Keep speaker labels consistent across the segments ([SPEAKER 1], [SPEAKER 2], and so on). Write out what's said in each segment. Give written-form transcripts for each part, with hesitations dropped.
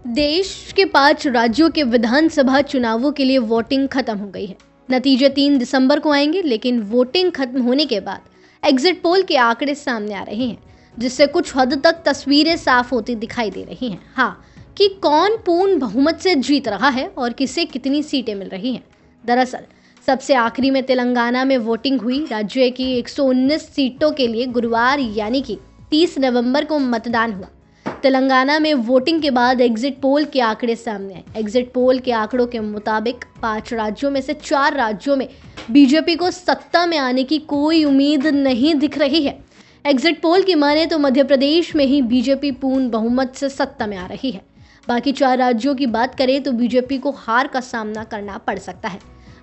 [SPEAKER 1] देश के 5 राज्यों के विधानसभा चुनावों के लिए वोटिंग खत्म हो गई है। नतीजे 3 दिसंबर को आएंगे, लेकिन वोटिंग खत्म होने के बाद एग्जिट पोल के आंकड़े सामने आ रहे हैं, जिससे कुछ हद तक तस्वीरें साफ होती दिखाई दे रही हैं। हाँ, कि कौन पूर्ण बहुमत से जीत रहा है और किसे कितनी सीटें मिल रही हैं। दरअसल सबसे आखिरी में तेलंगाना में वोटिंग हुई। राज्य की 119 सीटों के लिए गुरुवार यानी कि 30 नवंबर को मतदान हुआ। तेलंगाना में वोटिंग के बाद एग्जिट पोल के आंकड़े सामने आए। एग्जिट पोल के आंकड़ों के मुताबिक 5 राज्यों में से 4 राज्यों में बीजेपी को सत्ता में आने की कोई उम्मीद नहीं दिख रही है। एग्जिट पोल की माने तो मध्य प्रदेश में ही बीजेपी पूर्ण बहुमत से सत्ता में आ रही है। बाकी 4 राज्यों की बात करें तो बीजेपी को हार का सामना करना पड़ सकता है।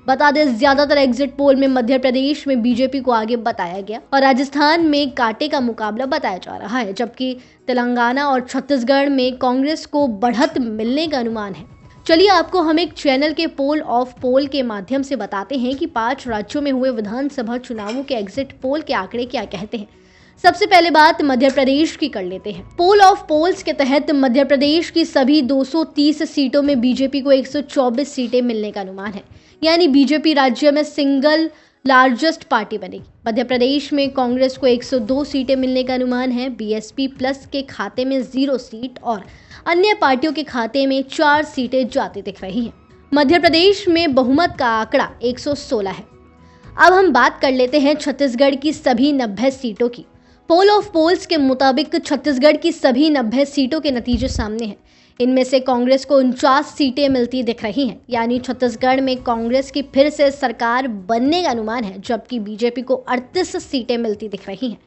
[SPEAKER 1] बता दें, ज्यादातर एग्जिट पोल में मध्य प्रदेश में बीजेपी को आगे बताया गया और राजस्थान में कांटे का मुकाबला बताया जा रहा है, जबकि तेलंगाना और छत्तीसगढ़ में कांग्रेस को बढ़त मिलने का अनुमान है। चलिए आपको हम एक चैनल के पोल ऑफ पोल के माध्यम से बताते हैं कि 5 राज्यों में हुए विधानसभा चुनावों के एग्जिट पोल के आंकड़े क्या कहते हैं। सबसे पहले बात मध्य प्रदेश की कर लेते हैं। पोल ऑफ पोल्स के तहत मध्य प्रदेश की सभी 230 सीटों में बीजेपी को 124 सीटें मिलने का अनुमान है, यानी बीजेपी राज्य में सिंगल लार्जेस्ट पार्टी बनेगी। मध्य प्रदेश में कांग्रेस को 102 सीटें मिलने का अनुमान है। बीएसपी प्लस के खाते में 0 सीट और अन्य पार्टियों के खाते में 4 सीटें जाती दिख रही हैं। मध्य प्रदेश में बहुमत का आंकड़ा 116 है। अब हम बात कर लेते हैं छत्तीसगढ़ की सभी 90 सीटों की। पोल ऑफ पोल्स के मुताबिक छत्तीसगढ़ की सभी 90 सीटों के नतीजे सामने हैं। इनमें से कांग्रेस को 49 सीटें मिलती दिख रही हैं, यानी छत्तीसगढ़ में कांग्रेस की फिर से सरकार बनने का अनुमान है, जबकि बीजेपी को 38 सीटें मिलती दिख रही हैं,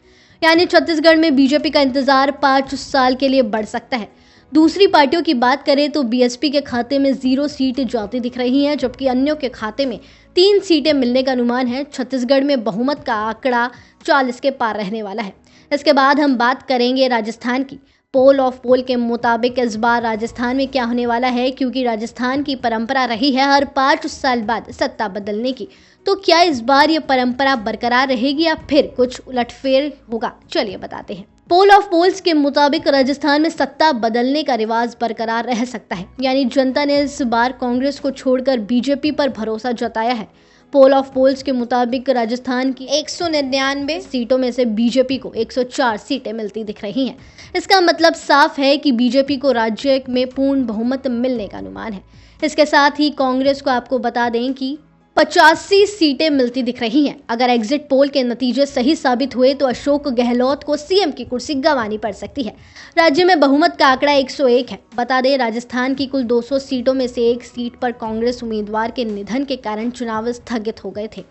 [SPEAKER 1] यानी छत्तीसगढ़ में बीजेपी का इंतजार 5 साल के लिए बढ़ सकता है। दूसरी पार्टियों की बात करें तो बीएसपी के खाते में 0 सीट जाती दिख रही हैं, जबकि अन्यों के खाते में 3 सीटें मिलने का अनुमान है। छत्तीसगढ़ में बहुमत का आंकड़ा 40 के पार रहने वाला है। इसके बाद हम बात करेंगे राजस्थान की। पोल ऑफ पोल के मुताबिक इस बार राजस्थान में क्या होने वाला है, क्योंकि राजस्थान की परंपरा रही है हर 5 साल बाद सत्ता बदलने की। तो क्या इस बार ये परंपरा बरकरार रहेगी या फिर कुछ उलटफेर होगा? चलिए बताते हैं। पोल ऑफ पोल्स के मुताबिक राजस्थान में सत्ता बदलने का रिवाज बरकरार रह सकता है, यानी जनता ने इस बार कांग्रेस को छोड़कर बीजेपी पर भरोसा जताया है। पोल ऑफ पोल्स के मुताबिक राजस्थान की 199 सीटों में से बीजेपी को 104 सीटें मिलती दिख रही हैं। इसका मतलब साफ है कि बीजेपी को राज्य में पूर्ण बहुमत मिलने का अनुमान है। इसके साथ ही कांग्रेस को आपको बता दें कि 85 सीटें मिलती दिख रही हैं। अगर एग्जिट पोल के नतीजे सही साबित हुए तो अशोक गहलोत को सीएम की कुर्सी गंवानी पड़ सकती है। राज्य में बहुमत का आंकड़ा 101 है। बता दें, राजस्थान की कुल 200 सीटों में से 1 सीट पर कांग्रेस उम्मीदवार के निधन के कारण चुनाव स्थगित हो गए थे।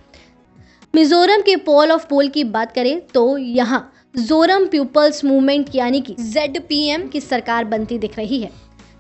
[SPEAKER 1] मिजोरम के पोल ऑफ पोल की बात करें तो यहाँ जोरम पीपल्स मूवमेंट यानी कि ZPM की सरकार बनती दिख रही है।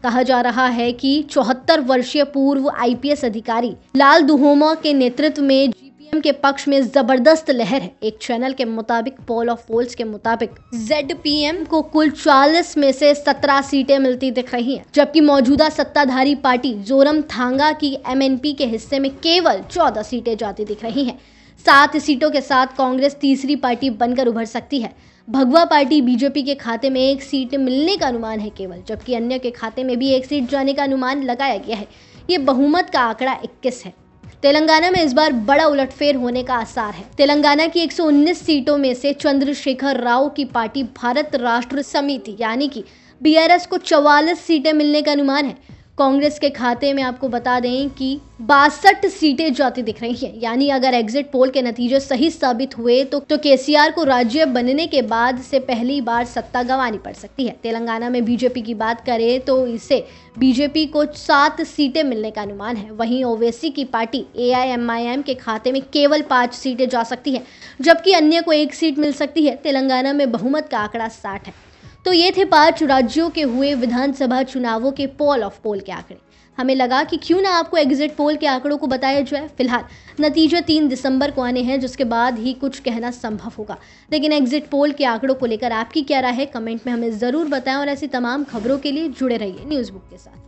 [SPEAKER 1] कहा जा रहा है कि 74 वर्षीय पूर्व आईपीएस अधिकारी लाल दुहोमा के नेतृत्व में जीपीएम के पक्ष में जबरदस्त लहर है। एक चैनल के मुताबिक पोल ऑफ पोल्स के मुताबिक ZPM को कुल 40 में से 17 सीटें मिलती दिख रही हैं, जबकि मौजूदा सत्ताधारी पार्टी जोरम थांगा की MNP के हिस्से में केवल 14 सीटें जाती दिख रही हैं। 7 सीटों के साथ कांग्रेस तीसरी पार्टी बनकर उभर सकती है। भगवा पार्टी बीजेपी के खाते में 1 सीट मिलने का अनुमान है केवल, जबकि अन्य के खाते में भी 1 सीट जाने का अनुमान लगाया गया है। ये बहुमत का आंकड़ा 21 है। तेलंगाना में इस बार बड़ा उलटफेर होने का आसार है। तेलंगाना की 119 सीटों में से चंद्रशेखर राव की पार्टी भारत राष्ट्र समिति यानी कि BRS को 44 सीटें मिलने का अनुमान है। कांग्रेस के खाते में आपको बता दें कि 62 सीटें जाती दिख रही हैं, यानी अगर एग्जिट पोल के नतीजे सही साबित हुए तो केसीआर को राज्य बनने के बाद से पहली बार सत्ता गंवानी पड़ सकती है। तेलंगाना में बीजेपी की बात करें तो इसे बीजेपी को 7 सीटें मिलने का अनुमान है। वहीं ओवैसी की पार्टी AIMIM के खाते में केवल 5 सीटें जा सकती हैं, जबकि अन्य को 1 सीट मिल सकती है। तेलंगाना में बहुमत का आंकड़ा 60 है। तो ये थे 5 राज्यों के हुए विधानसभा चुनावों के पोल ऑफ पोल के आंकड़े। हमें लगा कि क्यों ना आपको एग्जिट पोल के आंकड़ों को बताया जाए। फिलहाल नतीजे 3 दिसंबर को आने हैं, जिसके बाद ही कुछ कहना संभव होगा। लेकिन एग्जिट पोल के आंकड़ों को लेकर आपकी क्या राय है, कमेंट में हमें ज़रूर बताएं और ऐसी तमाम खबरों के लिए जुड़े रहिए न्यूज़ बुक के साथ।